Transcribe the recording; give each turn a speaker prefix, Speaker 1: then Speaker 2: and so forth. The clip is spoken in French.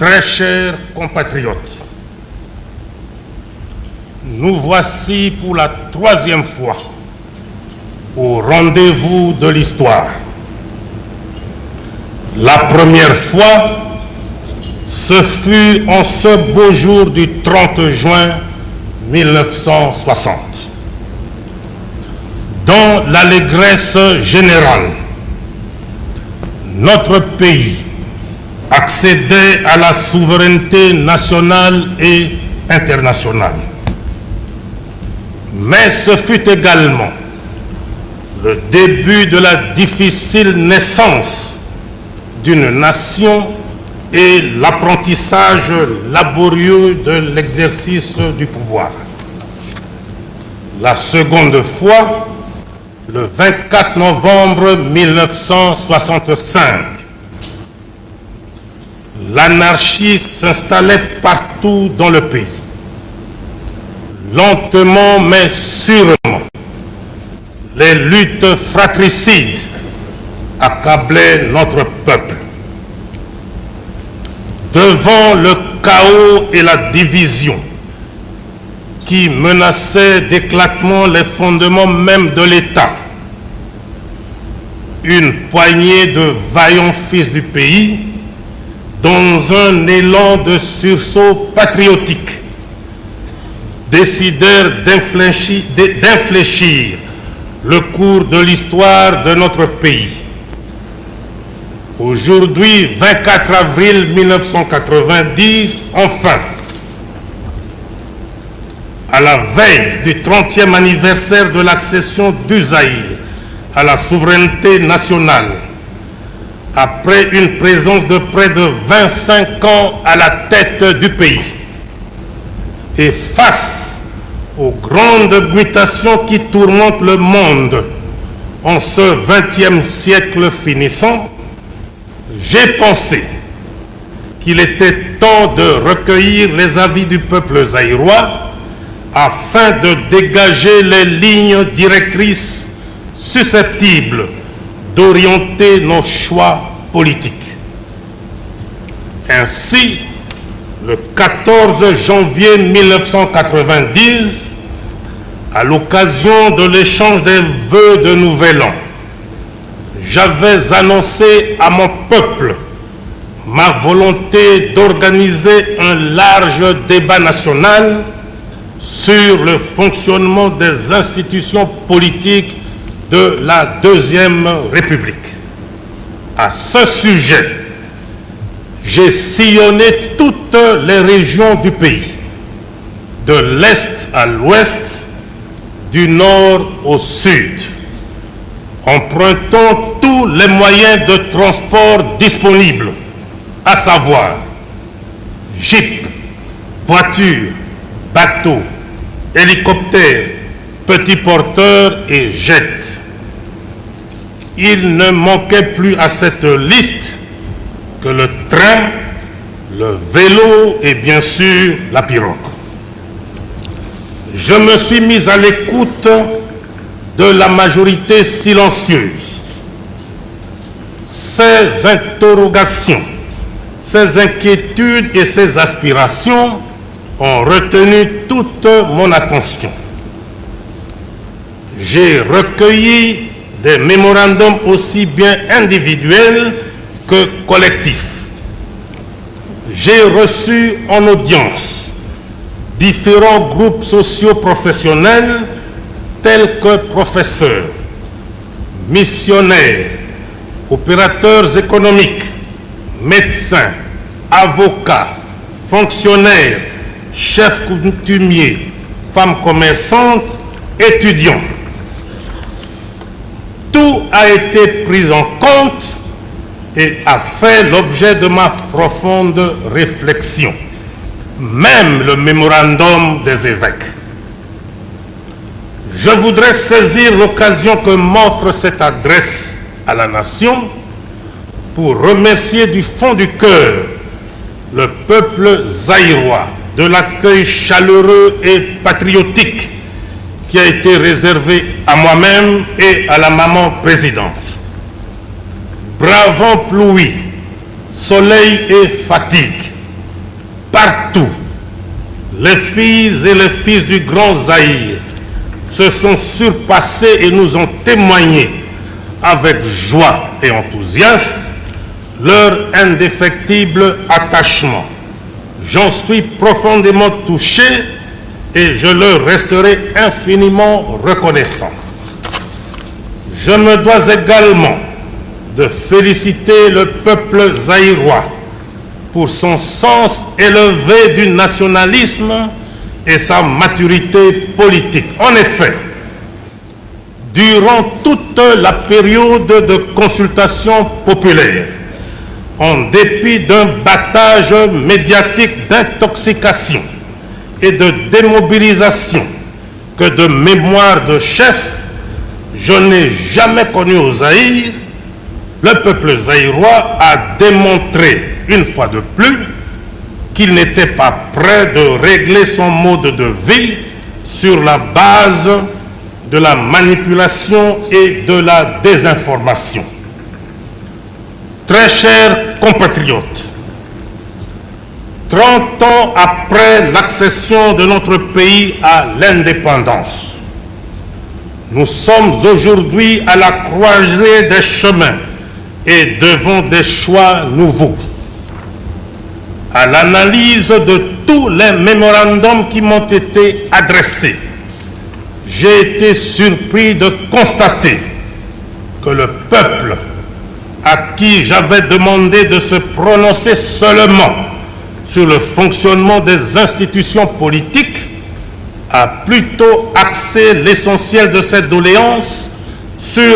Speaker 1: Très chers compatriotes, nous voici pour la troisième fois au rendez-vous de l'histoire. La première fois, ce fut en ce beau jour du 30 juin 1960. Dans l'allégresse générale, notre pays accédait à la souveraineté nationale et internationale. Mais ce fut également le début de la difficile naissance d'une nation et l'apprentissage laborieux de l'exercice du pouvoir. La seconde fois, le 24 novembre 1965, l'anarchie s'installait partout dans le pays. Lentement mais sûrement, les luttes fratricides accablaient notre peuple. Devant le chaos et la division qui menaçaient d'éclatement les fondements même de l'État, une poignée de vaillants fils du pays, dans un élan de sursaut patriotique, décidèrent d'infléchir le cours de l'histoire de notre pays. Aujourd'hui, 24 avril 1990, enfin, à la veille du 30e anniversaire de l'accession du Zaïre à la souveraineté nationale, après une présence de près de 25 ans à la tête du pays, et face aux grandes mutations qui tourmentent le monde en ce 20e siècle finissant, j'ai pensé qu'il était temps de recueillir les avis du peuple zaïrois afin de dégager les lignes directrices susceptibles d'orienter nos choix politiques. Ainsi, le 14 janvier 1990, à l'occasion de l'échange des vœux de Nouvel An, j'avais annoncé à mon peuple ma volonté d'organiser un large débat national sur le fonctionnement des institutions politiques de la Deuxième République. À ce sujet, j'ai sillonné toutes les régions du pays, de l'Est à l'Ouest, du Nord au Sud, empruntant tous les moyens de transport disponibles, à savoir jeep, voitures, bateaux, hélicoptères, petits porteurs et jets. Il ne manquait plus à cette liste que le train, le vélo et bien sûr la pirogue. Je me suis mis à l'écoute de la majorité silencieuse. Ces interrogations, ces inquiétudes et ces aspirations ont retenu toute mon attention. J'ai recueilli des mémorandums aussi bien individuels que collectifs. J'ai reçu en audience différents groupes socio-professionnels tels que professeurs, missionnaires, opérateurs économiques, médecins, avocats, fonctionnaires, chefs coutumiers, femmes commerçantes, étudiants. Tout a été pris en compte et a fait l'objet de ma profonde réflexion, même le mémorandum des évêques. Je voudrais saisir l'occasion que m'offre cette adresse à la nation pour remercier du fond du cœur le peuple zaïrois de l'accueil chaleureux et patriotique qui a été réservé à moi-même et à la maman présidente. Bravant pluie, soleil et fatigue, partout, les filles et les fils du Grand Zaïre se sont surpassés et nous ont témoigné avec joie et enthousiasme leur indéfectible attachement. J'en suis profondément touché et je leur resterai infiniment reconnaissant. Je me dois également de féliciter le peuple zaïrois pour son sens élevé du nationalisme et sa maturité politique. En effet, durant toute la période de consultation populaire, en dépit d'un battage médiatique d'intoxication et de démobilisation que de mémoire de chef, je n'ai jamais connu au Zaïre, le peuple zaïrois a démontré une fois de plus qu'il n'était pas prêt de régler son mode de vie sur la base de la manipulation et de la désinformation. Très chers compatriotes, 30 ans après l'accession de notre pays à l'indépendance, nous sommes aujourd'hui à la croisée des chemins et devant des choix nouveaux. À l'analyse de tous les mémorandums qui m'ont été adressés, j'ai été surpris de constater que le peuple à qui j'avais demandé de se prononcer seulement sur le fonctionnement des institutions politiques a plutôt axé l'essentiel de cette doléance sur